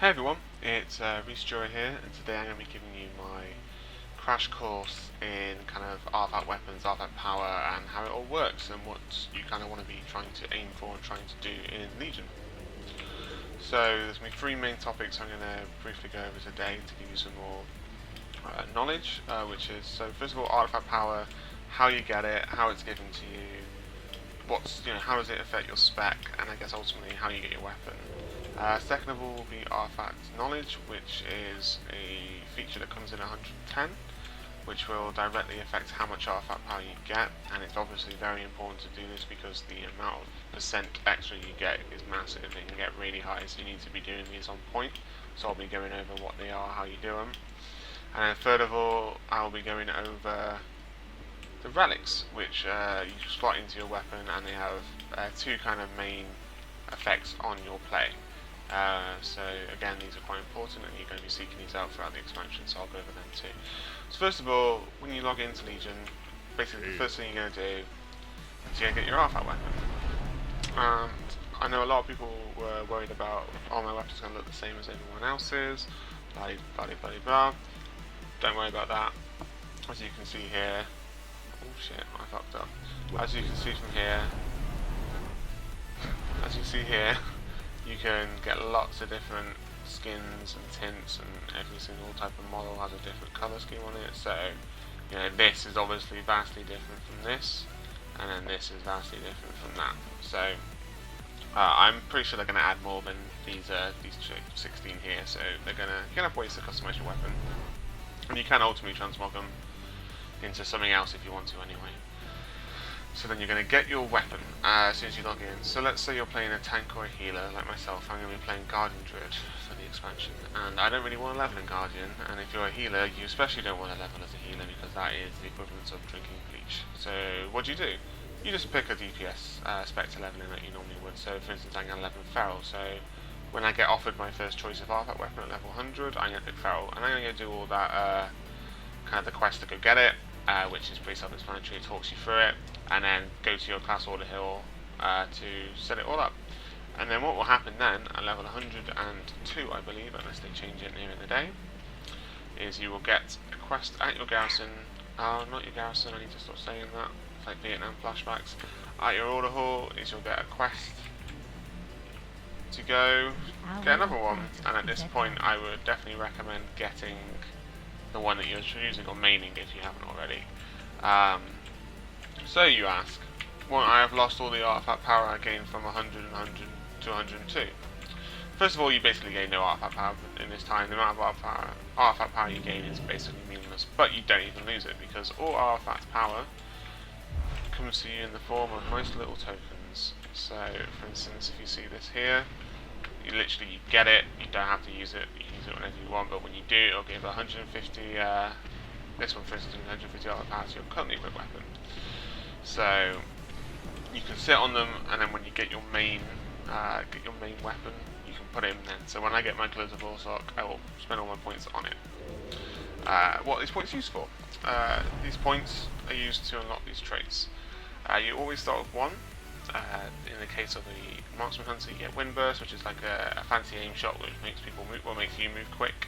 Hey everyone, it's Rhysjura here, and today I'm going to be giving you my crash course in kind of artifact weapons, artifact power, and how it all works, and what you kind of want to be trying to aim for and trying to do in Legion. So there's going to be three main topics I'm going to briefly go over today to give you some more knowledge, which is, so first of all, artifact power, how you get it, how it's given to you, how does it affect your spec, and I guess ultimately how you get your weapon. Second of all will be artifact knowledge, which is a feature that comes in 110, which will directly affect how much artifact power you get, and it's obviously very important to do this because the amount of percent extra you get is massive. It can get really high, so you need to be doing these on point. So I'll be going over what they are, how you do them. And then third of all, I'll be going over the Relics, which you slot into your weapon, and they have two kind of main effects on your play. So again, these are quite important, and you're going to be seeking these out throughout the expansion, so I'll go over them too. So first of all, when you log into Legion, basically the first thing you're going to do is you're going to get your artifact weapon. I know a lot of people were worried about, oh, my weapon's going to look the same as everyone else's, blah blah blah blah blah. Don't worry about that. As you can see here, oh shit, I fucked up. As you can see from here, you can get lots of different skins and tints, and every single type of model has a different colour scheme on it. So, you know, this is obviously vastly different from this, and then this is vastly different from that. So, I'm pretty sure they're going to add more than these 16 here. So you're gonna have ways to customize your weapon, and you can ultimately transmog them into something else if you want to anyway. So then you're going to get your weapon as soon as you log in. So let's say you're playing a tank or a healer, like myself. I'm going to be playing Guardian Druid for the expansion, and I don't really want to level in Guardian, and if you're a healer, you especially don't want to level as a healer, because that is the equivalent of drinking bleach. So what do? You just pick a DPS spectre leveling that you normally would. So for instance, I'm going to level Feral, so when I get offered my first choice of artifact weapon at level 100, I'm going to pick Feral, and I'm going to do all that, kind of the quest to go get it, which is pretty self-explanatory. It talks you through it, and then go to your class order hill to set it all up. And then what will happen then at level 102, I believe, unless they change it near in the day, is you will get a quest at your garrison. Not your garrison, I need to stop saying that. It's like Vietnam flashbacks. At your order hall is you'll get a quest to go get another one. And at this point, I would definitely recommend getting the one that you're choosing or maining if you haven't already. So you ask, well, I have lost all the artifact power I gained from 100 to 102. First of all, you basically gain no artifact power in this time. The amount of artifact power you gain is basically meaningless, but you don't even lose it, because all artifact power comes to you in the form of nice little tokens. So, for instance, if you see this here, you literally get it, you don't have to use it, you can use it whenever you want, but when you do, it'll give 150, this one for instance, 150 artifact power to your currently equipped weapon. So you can sit on them, and then when you get your main weapon, you can put it in then. So when I get my Gloves of Warsock, I will spend all my points on it. What are these points used for? These points are used to unlock these traits. You always start with one. In the case of the Marksman Hunter, you get Wind Burst, which is like a fancy aim shot which makes people move, or makes you move quick.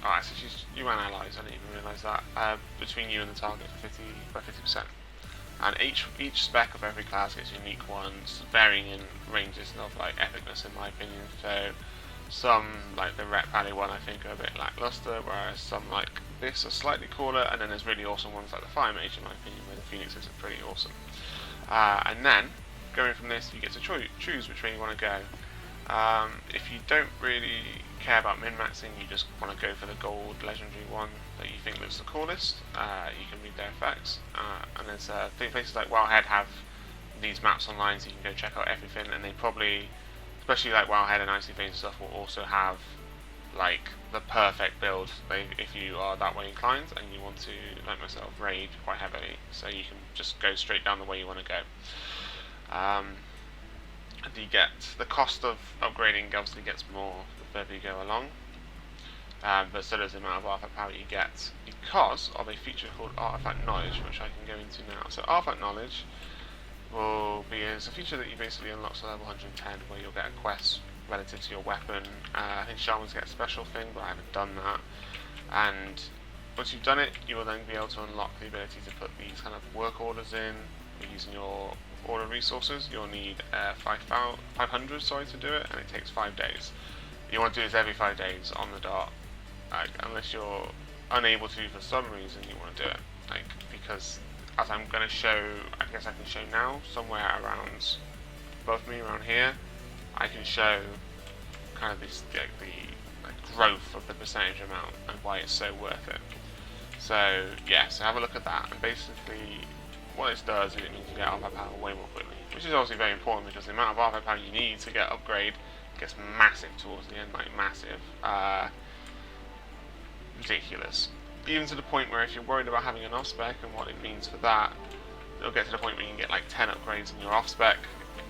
Alright, so you and allies, I didn't even realise that, between you and the target by 50%. And each spec of every class gets unique ones, varying in ranges of like epicness in my opinion. So some, like the Ret Pally one, I think are a bit lackluster, whereas some like this are slightly cooler, and then there's really awesome ones like the Fire Mage in my opinion, where the Phoenixes are pretty awesome. And then, going from this, you get to choose which way you want to go. If you don't really care about min-maxing, you just want to go for the gold legendary one that you think looks the coolest, you can read their effects, and there's places like Wildhead have these maps online, so you can go check out everything, and they probably, especially like Wildhead and Icy Veins stuff, will also have like the perfect build if you are that way inclined and you want to, like myself, raid quite heavily, so you can just go straight down the way you want to go. You get the cost of upgrading obviously gets more the further you go along, but so does the amount of artifact power you get, because of a feature called Artifact Knowledge, which I can go into now. So Artifact Knowledge will be as a feature that you basically unlock to level 110, where you'll get a quest relative to your weapon. I think shamans get a special thing, but I haven't done that. And once you've done it, you will then be able to unlock the ability to put these kind of work orders in using your order resources. You'll need 500 to do it, and it takes 5 days. You want to do this every 5 days on the dot, unless you're unable to for some reason. You want to do it, because as I'm going to show, I guess I can show now, somewhere around above me, around here, I can show kind of this the growth of the percentage amount and why it's so worth it. So yeah, so have a look at that, and basically what this does is it means you get artifact power way more quickly, which is obviously very important because the amount of artifact power you need to get upgrade gets massive towards the end, massive, ridiculous. Even to the point where if you're worried about having an off spec and what it means for that, it'll get to the point where you can get like 10 upgrades in your off spec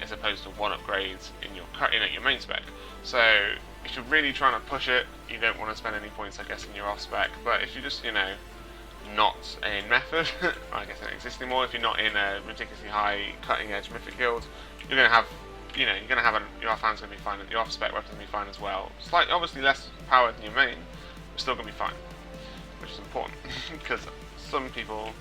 as opposed to 1 upgrade in your main spec. So if you're really trying to push it, you don't want to spend any points, I guess, in your off spec. But if you're just, not in method, I guess it doesn't exist anymore. If you're not in a ridiculously high cutting edge mythic guild, you're going to have, your offhand's going to be fine, and your off spec weapon's going to be fine as well. Slightly, obviously less power than your main, but still going to be fine, which is important because some people,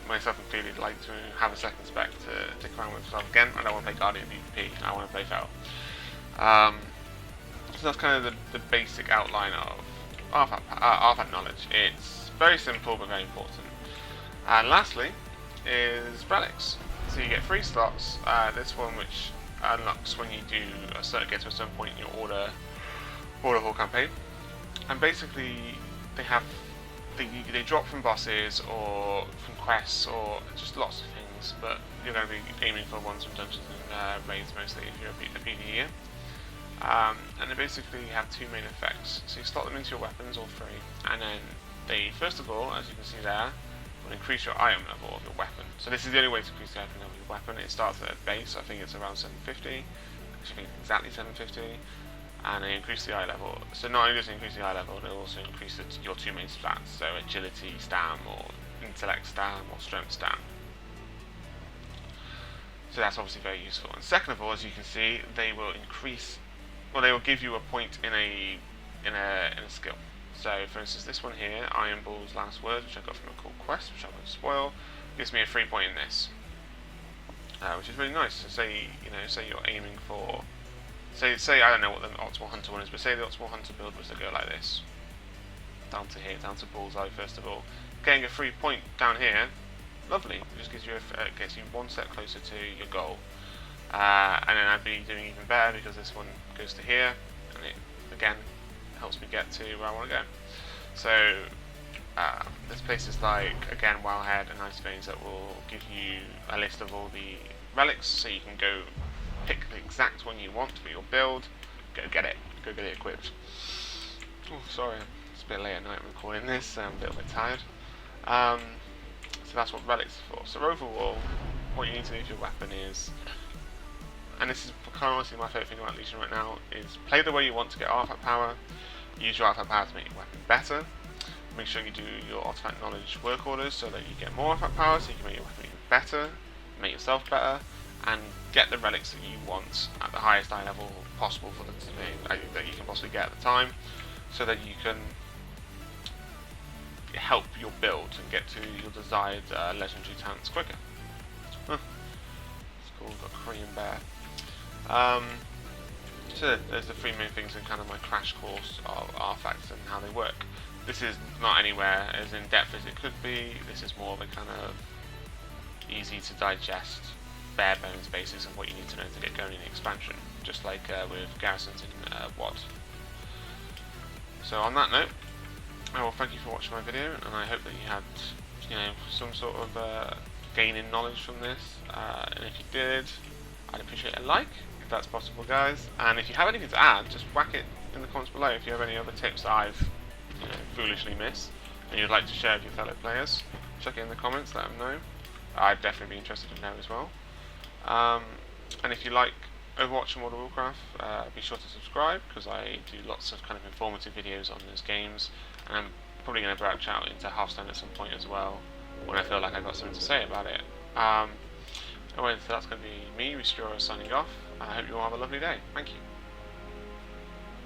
myself included, like to have a second spec to tick around with. So again, I don't want to play Guardian PvP, I want to play Fel. So that's kind of the basic outline of artifact knowledge. It's very simple but very important. And lastly is Relics. So you get 3 slots. This one which unlocks when you do get to a certain point in your order hall campaign. And basically they drop from bosses or from quests or just lots of things, but you're going to be aiming for ones from dungeons and raids mostly if you're a PvEer. And they basically have 2 main effects. So you slot them into your weapons, all 3, and then they, first of all, as you can see there, will increase your item level of your weapon. So this is the only way to increase the item level of your weapon. It starts at base, I think it's around 750, actually exactly 750, and they increase the eye level. So not only does it increase the eye level, they also increase your 2 main stats, so agility stam, or intellect stam, or strength stam. So that's obviously very useful. And second of all, as you can see, they will they will give you a point in a skill. So for instance, this one here, Iron Ball's Last Words, which I got from a cool quest, which I won't spoil, gives me a 3 point in this, which is really nice. So say you're aiming for, say I don't know what the optimal hunter one is, but say the optimal hunter build was to go like this, down to here, down to bullseye first of all, getting a 3 point down here, lovely. It just gives you gets you 1 step closer to your goal. And then I'd be doing even better because this one goes to here, and it again helps me get to where I want to go. So there's places like, again, Wildhead and Ice Veins that will give you a list of all the relics, so you can go pick the exact one you want for your build, go get it equipped. Oh, sorry, it's a bit late at night recording this, I'm a little bit tired. So that's what relics are for. So overall, what you need to do with your weapon is, and this is kind of honestly my favourite thing about Legion right now, is play the way you want to get artifact power, use your artifact power to make your weapon better, make sure you do your artifact knowledge work orders so that you get more artifact power so you can make your weapon even better, make yourself better, and get the relics that you want at the highest eye level possible for them to be, that you can possibly get at the time, so that you can help your build and get to your desired legendary talents quicker. It's cool, we've got Korean Bear. So there's the 3 main things in kind of my crash course of artifacts and how they work. This is not anywhere as in depth as it could be. This is more of a kind of easy to digest, bare bones basis of what you need to know to get going in the expansion, just like with garrisons in WoD. So on that note, I will thank you for watching my video, and I hope that you had some sort of gain in knowledge from this. And if you did, I'd appreciate a like, if that's possible, guys. And if you have anything to add, just whack it in the comments below. If you have any other tips that I've foolishly missed and you'd like to share with your fellow players, chuck it in the comments, let them know. I'd definitely be interested in knowing as well. And if you like Overwatch and World of Warcraft, be sure to subscribe, because I do lots of kind of informative videos on those games, and I'm probably going to branch out into Hearthstone at some point as well, when I feel like I've got something to say about it. Anyway, so that's going to be me, Rhysjura, signing off. I hope you all have a lovely day. Thank you.